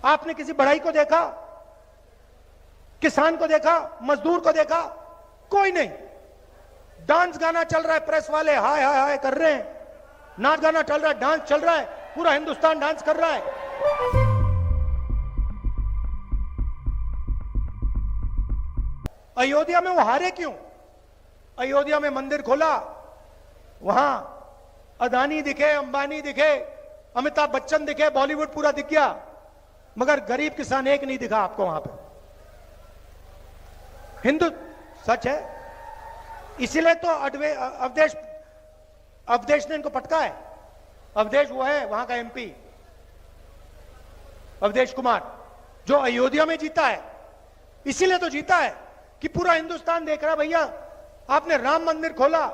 आपने किसी बढ़ई को देखा, किसान को देखा, मजदूर को देखा? कोई नहीं। डांस गाना चल रहा है, प्रेस वाले हाय हाय हाय कर रहे हैं, नाच गाना चल रहा है, डांस चल रहा है, पूरा हिंदुस्तान डांस कर रहा है। अयोध्या में वो हारे क्यों? अयोध्या में मंदिर खोला, वहां अदानी दिखे, अंबानी दिखे, अमिताभ बच्चन दिखे, बॉलीवुड पूरा दिख गया, मगर गरीब किसान एक नहीं दिखा आपको वहां पे। हिंदू सच है, इसीलिए तो अवधेश ने इनको पटका है। अवधेश वो है वहां का एमपी, अवधेश कुमार, जो अयोध्या में जीता है। इसीलिए तो जीता है कि पूरा हिंदुस्तान देख रहा है। भैया आपने राम मंदिर खोला,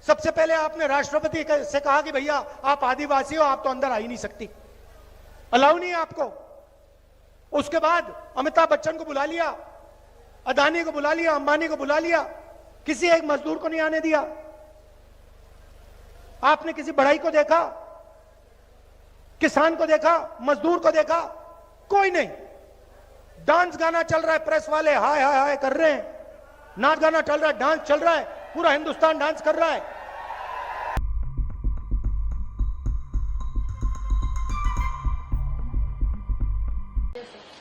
सबसे पहले आपने राष्ट्रपति से कहा कि भैया आप आदिवासी हो, आप तो अंदर आ ही नहीं सकती, अलाउ नहीं है आपको। उसके बाद अमिताभ बच्चन को बुला लिया, अदानी को बुला लिया, अंबानी को बुला लिया, किसी एक मजदूर को नहीं आने दिया। आपने किसी बढ़ई को देखा, किसान को देखा, मजदूर को देखा? कोई नहीं। डांस गाना चल रहा है, प्रेस वाले हाय हाय हाय कर रहे हैं, नाच गाना चल रहा है, डांस चल रहा है, पूरा हिंदुस्तान डांस कर रहा है।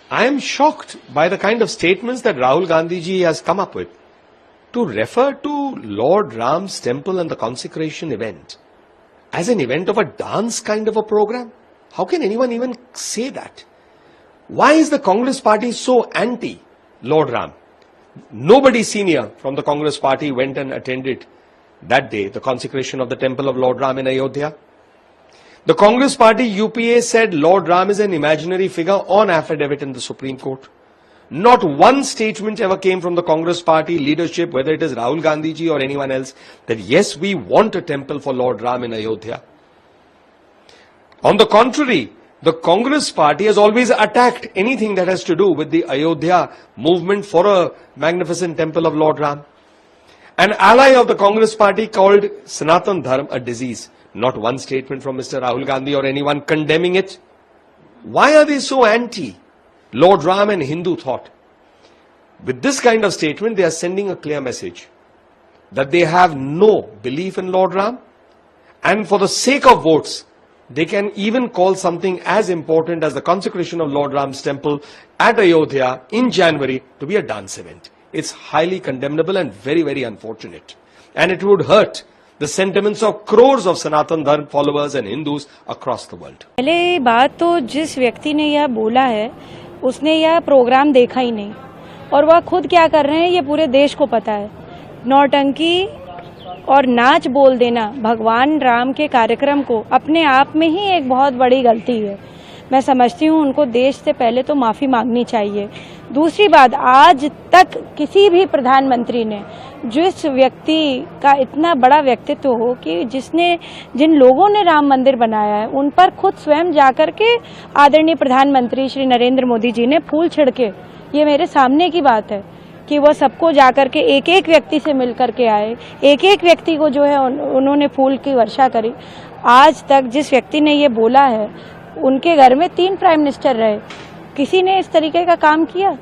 I am shocked by the kind of statements that Rahul Gandhi ji has come up with. To refer to Lord Ram's temple and the consecration event as an event of a dance kind of a program? How can anyone even say that? Why is the Congress party so anti Lord Ram? Nobody senior from the Congress party went and attended that day the consecration of the temple of Lord Ram in Ayodhya. The Congress party UPA said Lord Ram is an imaginary figure on affidavit in the Supreme Court. Not one statement ever came from the Congress party leadership, whether it is Rahul Gandhi ji or anyone else, that yes, we want a temple for Lord Ram in Ayodhya. On the contrary, the Congress party has always attacked anything that has to do with the Ayodhya movement for a magnificent temple of Lord Ram. An ally of the Congress party called Sanatan Dharma a disease. Not one statement from Mr. Rahul Gandhi or anyone condemning it. Why are they so anti Lord Ram and Hindu thought? With this kind of statement, they are sending a clear message that they have no belief in Lord Ram, and for the sake of votes, they can even call something as important as the consecration of Lord Ram's temple at Ayodhya in January to be a dance event. It's highly condemnable and very, very unfortunate. And it would hurt the sentiments of crores of Sanatan Dharma followers and Hindus across the world. पहले बात तो जिस व्यक्ति ने यह बोला है उसने यह प्रोग्राम देखा ही नहीं, और वह खुद क्या कर रहे हैं ये पूरे देश को पता है। नौटंकी और नाच बोल देना भगवान राम के कार्यक्रम को अपने आप में ही एक बहुत बड़ी गलती है। मैं समझती हूँ उनको देश से पहले तो माफ़ी मांगनी चाहिए। दूसरी बात, आज तक किसी भी प्रधानमंत्री ने जिस व्यक्ति का इतना बड़ा व्यक्तित्व हो कि जिन लोगों ने राम मंदिर बनाया है उन पर खुद स्वयं जाकर के आदरणीय प्रधानमंत्री श्री नरेंद्र मोदी जी ने फूल छिड़के, ये मेरे सामने की बात है कि वो सबको जाकर के एक एक व्यक्ति से मिल करके आए, एक एक व्यक्ति को जो है उन्होंने फूल की वर्षा करी। आज तक जिस व्यक्ति ने ये बोला है उनके घर में 3 प्राइम मिनिस्टर रहे, किसी ने इस तरीके का काम किया?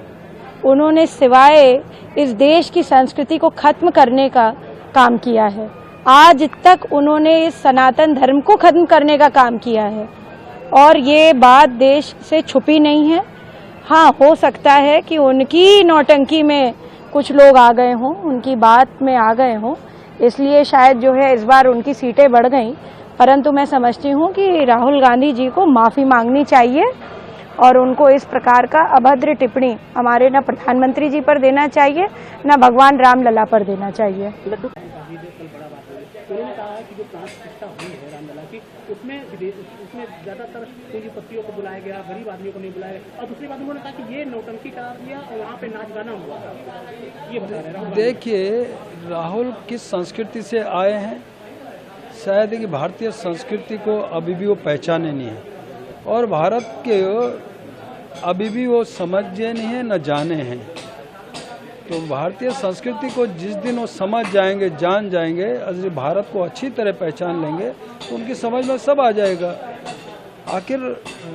उन्होंने सिवाय इस देश की संस्कृति को खत्म करने का काम किया है। आज तक उन्होंने इस सनातन धर्म को खत्म करने का काम किया है, और ये बात देश से छुपी नहीं है। हाँ, हो सकता है कि उनकी नौटंकी में कुछ लोग आ गए हों, उनकी बात में आ गए हों, इसलिए शायद जो है इस बार उनकी सीटें बढ़ गईं। परंतु मैं समझती हूँ कि राहुल गांधी जी को माफ़ी मांगनी चाहिए और उनको इस प्रकार का अभद्र टिप्पणी हमारे न प्रधानमंत्री जी पर देना चाहिए, न भगवान राम लला पर देना चाहिए। उन्होंने कहा है कि जो प्राण प्रतिष्ठा हुई है रामलला की, उसमें ज्यादातर पूंजीपतियों को बुलाया गया, गरीब आदमियों को नहीं बुलाया गया। और दूसरी बात उन्होंने कहा कि ये नौटंकी करा दिया और वहाँ पे नाच गाना हुआ, ये बता रहे हैं। देखिए, राहुल किस संस्कृति से आए हैं, शायद कि भारतीय संस्कृति को अभी भी वो पहचाने नहीं है, और भारत के अभी भी वो समझे नहीं है न जाने हैं। तो भारतीय संस्कृति को जिस दिन वो समझ जाएंगे, जान जाएंगे, भारत को अच्छी तरह पहचान लेंगे तो उनकी समझ में सब आ जाएगा। आखिर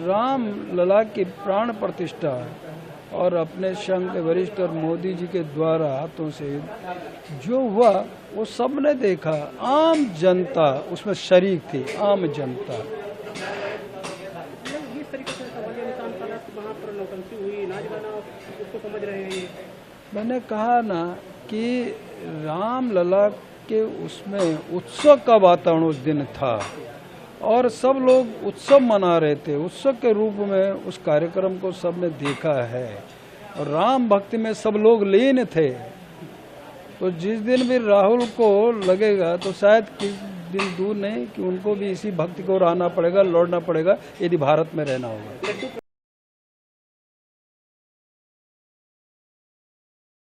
राम लला की प्राण प्रतिष्ठा और अपने संघ के वरिष्ठ और मोदी जी के द्वारा हाथों से जो हुआ वो सबने देखा। आम जनता उसमें शरीक थी, आम जनता। इस तरीके से सवालिया निशान पर वहाँ पर नौटंकी हुई, नाच गाना उसको समझ रहे हैं। मैंने कहा ना कि राम लला के उसमें उत्सव का वातावरण उस दिन था और सब लोग उत्सव मना रहे थे। उत्सव के रूप में उस कार्यक्रम को सबने देखा है और राम भक्ति में सब लोग लीन थे। तो जिस दिन भी राहुल को लगेगा तो शायद किस दिन दूर नहीं कि उनको भी इसी भक्ति को रहना पड़ेगा, लौटना पड़ेगा यदि भारत में रहना होगा।